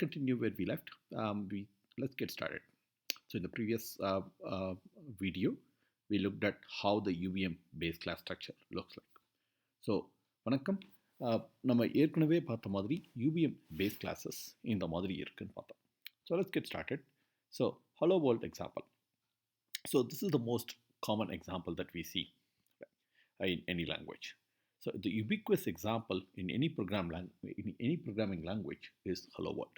continue where we left. Let's get started. So in the previous video, we looked at how the UVM base class structure looks like. So வணக்கம். நம்ம ஏற்கனவே பார்த்த மாதிரி UVM base classes இந்த மாதிரி இருக்குன்னு பார்த்தோம். So let's get started. So hello world example. So this is the most common example that we see in any language. So the ubiquitous example in any programming language is hello world.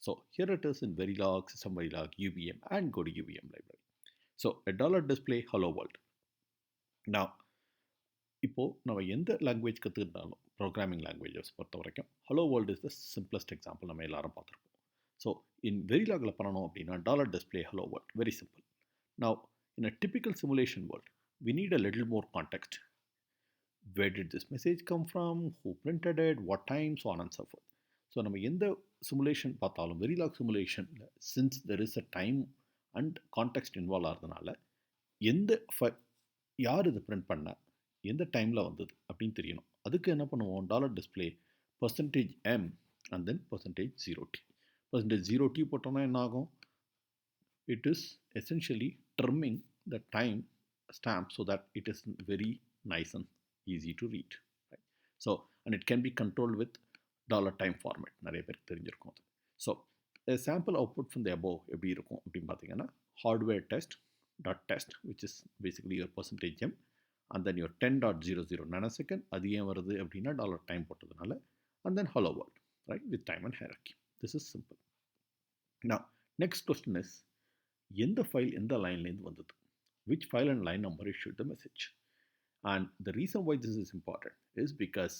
So here it is in Verilog, System Verilog, UVM, and go to UVM library. So a dollar display hello world. Now, இப்போ நம்ம எந்த language கற்றுக்கிட்டாலும் programming languages பொறுத்த வரைக்கும் hello world is the simplest example நம்ம எல்லாரும் பார்த்துருப்போம். So in Verilog பண்ணணும் அப்படின்னா dollar display hello world, very simple. Now in a typical simulation world we need a little more context. Where did this message come from? Who printed it? What time? So on and so forth. So நம்ம எந்த simulation பார்த்தாலும் Verilog சிமுலேஷனில் since there is a time and context involve ஆகிறதுனால யார் இதை print பண்ண எந்த டைமில் வந்தது அப்படின்னு தெரியணும். அதுக்கு என்ன பண்ணுவோம், dollar display %m and then %0t. %0t போட்டோம்னா என்ன ஆகும், it is essentially trimming the time stamp so that it is very nice and easy to read, right? So and it can be controlled with $time format. நிறைய பேருக்கு தெரிஞ்சிருக்கும் அது. So a sample output from the above எப்படி இருக்கும் அப்படின்னு பார்த்தீங்கன்னா hardware test.test which is basically your %m and then your 10.00 nanosecond. அது ஏன் வருது அப்படின்னா $time போட்டதுனால, and then hello world, right, with time and hierarchy. This is simple. Now next question is எந்த ஃபைல் எந்த லைன்லேருந்து வந்தது, which file and line number issued the message. And the reason why this is important is because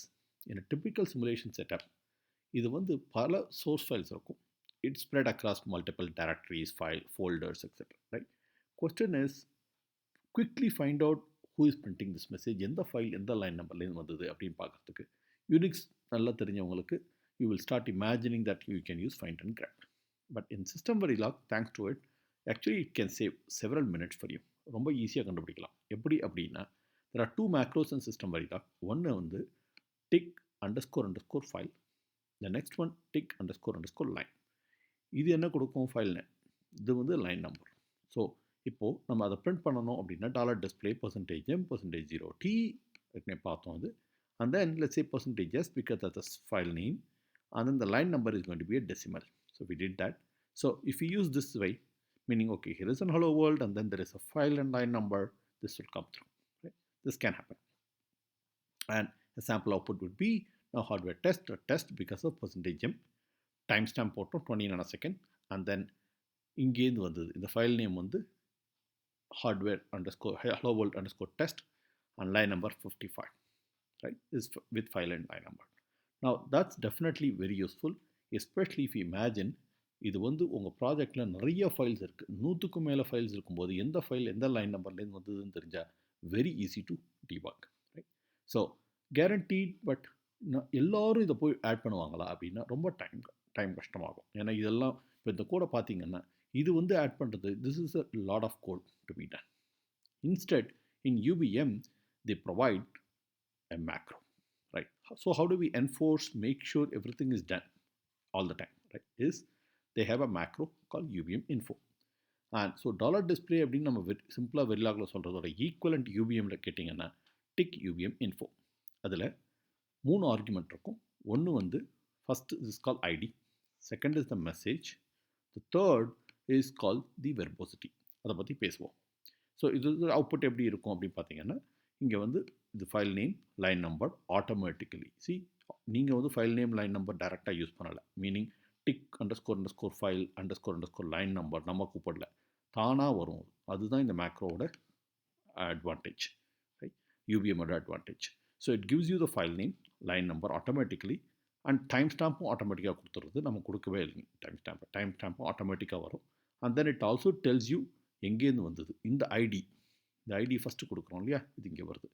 in a typical simulation setup, இது வந்து பல source files இருக்கும். It's spread across multiple directories, folders, etc. Right? Question is, quickly find out who is printing this message, எந்த file எந்த line numberலேருந்து வந்தது அப்படின்னு பார்க்கறதுக்கு Unix நல்லா தெரிஞ்சவங்களுக்கு you will start imagining that you can use find and grab. But in System Verilog, thanks to it, actually it can save several minutes for you. ரொம்ப ஈஸியாக கண்டுபிடிக்கலாம். எப்படி அப்படின்னா, there are two macros in System Verilog. One வந்து tick __ file. The next one tick __ line. இது என்ன கொடுக்கும், file name. இது வந்து லைன் நம்பர். ஸோ இப்போது நம்ம அதை பிரிண்ட் பண்ணணும் அப்படின்னா டாலர் டிஸ்பிளே %m %0t ஏற்கனவே பார்த்தோம் அது. And then let's say %s because that's the file name. And then the line number is going to be a decimal. So we did that. So if we use this way, meaning okay, here is an hello world and then there is a file and line number, this will come through. This can happen. And a sample output would be now hardware test because of %m, timestamp போட்டோம் 20 nanosecond, and then இங்கேருந்து வந்தது இந்த file name வந்து hardware _ hello world _ test and line number 55, right, is with file and line number. Now that's definitely very useful, especially if you imagine இது வந்து உங்கள் ப்ராஜெக்டில் நிறைய ஃபைல்ஸ் இருக்குது, 100க்கும் மேலே ஃபைல்ஸ் இருக்கும்போது எந்த ஃபைல் எந்த லைன் நம்பர்லேருந்து வந்ததுன்னு தெரிஞ்சால் very easy to debug, right? So guaranteed, but எல்லாரும் இதை போய் ஆட் பண்ணுவாங்களா அப்படின்னா ரொம்ப டைம் கஷ்டமாகும். ஏன்னா இதெல்லாம் இப்போ இந்த கோடை பார்த்தீங்கன்னா இது வந்து ஆட் பண்ணுறது, this is a lot of code to be done. Instead in UVM they provide a macro, right? So how do we enforce, make sure everything is done all the time, right? Is they have a macro called UVM Info. And so dollar display அப்படின்னு நம்ம சிம்பிளாக வெரிலாகில் சொல்கிறதோட equivalent UVMல கேட்டிங்கன்னா tick UVM Info. அதில் 3 argument இருக்கும். ஒன்று வந்து first is call ID, second is the message, the third is call the verbosity. அதை பற்றி பேசுவோம். ஸோ இது அவுட்புட் எப்படி இருக்கும் அப்படின்னு பார்த்தீங்கன்னா, இங்கே வந்து இது file name line number automatically நீங்கள் வந்து ஃபைல் நேம் லைன் நம்பர் டைரெக்டாக யூஸ் பண்ணலை. மீனிங் டிக் _ ஃபைல் _ லைன் நம்பர் நம்ம கூப்பிடல, தானாக வரும். அதுதான் இந்த மேக்ரோவோட அட்வான்டேஜ், ரைட், UVMோட advantage. So it gives you the file name line number automatically and time ஸ்டாம்பும் ஆட்டோமேட்டிக்காக கொடுத்துருது. நம்ம கொடுக்கவே இல்லைங்க டைம் ஸ்டாம்பும் ஆட்டோமேட்டிக்காக வரும். And then it also tells you எங்கேருந்து வந்தது. இந்த ஐடி ஃபஸ்ட்டு கொடுக்குறோம் இல்லையா, இது இங்கே வருது.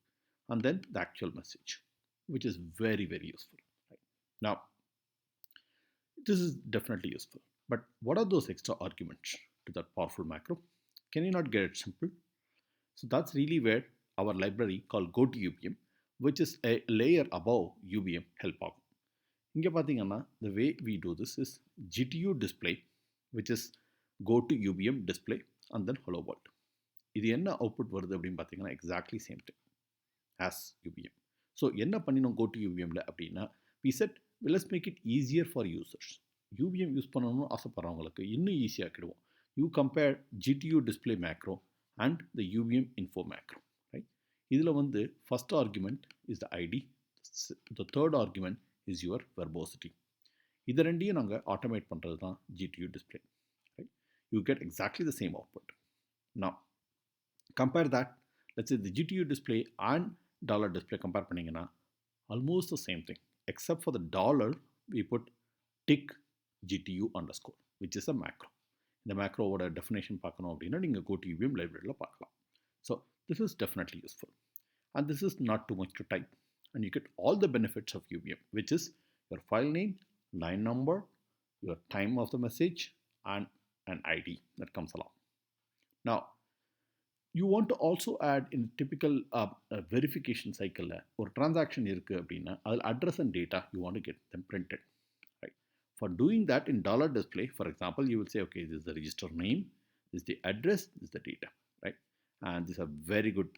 And then the actual message which is very very useful, right? Now this is definitely useful, but what are those extra arguments to that powerful macro? Can you not get it simple? So that's really where our library called go to UVM, which is a layer above UVM, help out. இங்கே பார்த்தீங்கன்னா the way we do this is GTU display which is go to UVM display and then hello world. இது என்ன output வருது அப்படின்னு பார்த்தீங்கன்னா exactly same thing as UVM. So என்ன பண்ணினோம் go to UVMல அப்படின்னா we said let's make it easier for users. UVM use பண்ணணும்னு ஆசைப்படுறவங்களுக்கு இன்னும் ஈஸியாக்கிடுவோம். You compare GTU display macro and the UVM info macro, right? இதில் வந்து first argument is the ID, the third argument is your verbosity. இது ரெண்டையும் நாங்கள் automate பண்ணுறது தான் GTU display, right? You get exactly the same output. Now compare that, let's say the GTU display and dollar display compare பண்ணிங்கன்னா almost the same thing except for the dollar we put tick GTU underscore which is a macro. இந்த மேக்ரோவோட definition பார்க்கணும் அப்படின்னா நீங்கள் go to UVM லைப்ரரியில் பார்க்கலாம். So this is definitely useful and this is not too much to type and you get all the benefits of UVM which is your file name, line number, your time of the message and an ID that comes along. Now you want to also add in typical verification cycle or transaction இருக்கு அப்படின்னா அதில் address and data you want to get them printed. For doing that in dollar display, for example, you will say, okay, this is the register name, this is the address, this is the data, right? And these are very good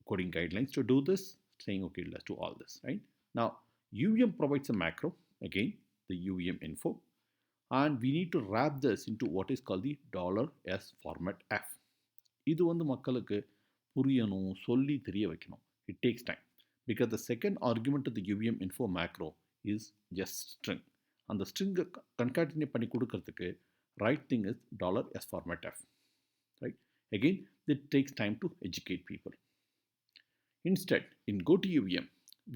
coding guidelines to do this, saying, okay, let's do all this, right? Now, UVM provides a macro, again, the UVM info, and we need to wrap this into what is called the $S format F. இது வந்து மக்களுக்கு புரியணும், சொல்லி தெரிய வைக்கணும். It takes time because the second argument to the UVM info macro is just string. அந்த ஸ்ட்ரிங்கை concatenate பண்ணி கொடுக்கறதுக்கு right thing is $S format F, right? Again, it takes time to educate people. Instead, in go to UVM,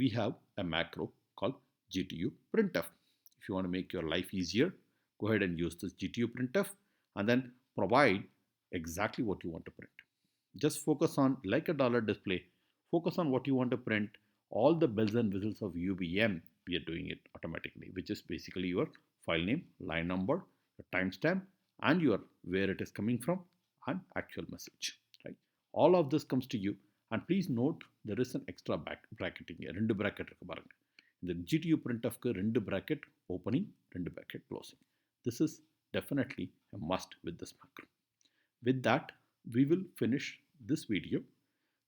we have a macro called GTO Printer. If you want to make your life easier, go ahead and use this GTO Printer and then provide exactly what you want to print. Just focus on, like a dollar display, focus on what you want to print, all the bells and whistles of UVM. We are doing it automatically, which is basically your file name, line number, your timestamp, and your where it is coming from, and actual message, right? All of this comes to you, and please note there is an extra bracketing here. ரெண்டு bracket இருக்கு பாருங்க. இந்த GTU printfக்கு ரெண்டு bracket opening, ரெண்டு bracket closing. This is definitely a must with this macro. With that, we will finish this video.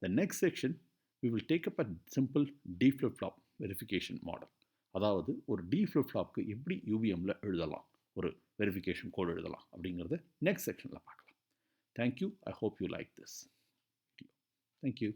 The next section, we will take up a simple D flip-flop verification model. அதாவது ஒரு D flip-flopக்கு எப்படி UVMல எழுதலாம், ஒரு verification code எழுதலாம் அப்படிங்கிறத next செக்ஷனில் பார்க்கலாம். Thank you. I hope you like this video. Thank you.